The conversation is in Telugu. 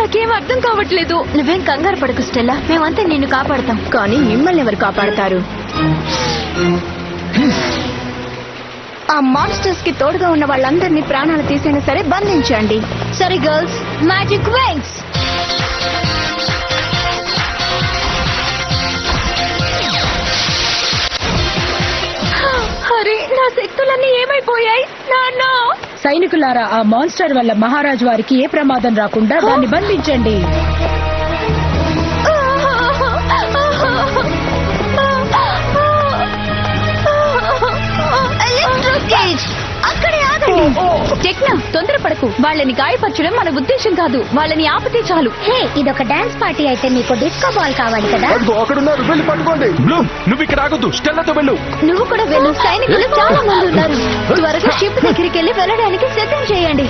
నాకేం అర్థం కావట్లేదు. నువ్వేం కంగారు పడకు స్టెల్లా, మేమంతా నిన్ను కాపాడతాం. కానీ మిమ్మల్ని ఎవరు కాపాడతారు? ఆ మాన్స్టర్స్ కి తోడుగా ఉన్న వాళ్ళందరినీ ప్రాణాలు తీసైనా సరే బంధించండి. సరే గర్ల్స్, మ్యాజిక్ వింగ్స్. అరే, నా శక్తులన్నీ ఏమైపోయాయి నాన్న? సైనికులారా, ఆ మాన్స్టర్ వల్ల మహారాజు వారికి ఏ ప్రమాదం రాకుండా దాన్ని బంధించండి. అక్కడే ఆగండి. టెక్నా, తొందరపడకు. వాళ్ళని గాయపరచడం మన ఉద్దేశం కాదు. వాళ్ళని ఆపితే చాలు. హే, ఇదొక డాన్స్ పార్టీ అయితే మీకు డిస్కో బాల్ కావాలి కదా? అక్కడున్నారు, వెళ్ళి పట్టుకోండి. బ్లూమ్, నువ్వు ఇక్కడ ఆగొద్దు, స్టెల్లాతో వెళ్ళు. నువ్వు కూడా వెళ్ళు. సైనికులు చాలా మంది ఉన్నారు. త్వరగా షిప్ దగ్గరికి వెళ్ళి వెళ్ళడానికి సిద్ధం చేయండి.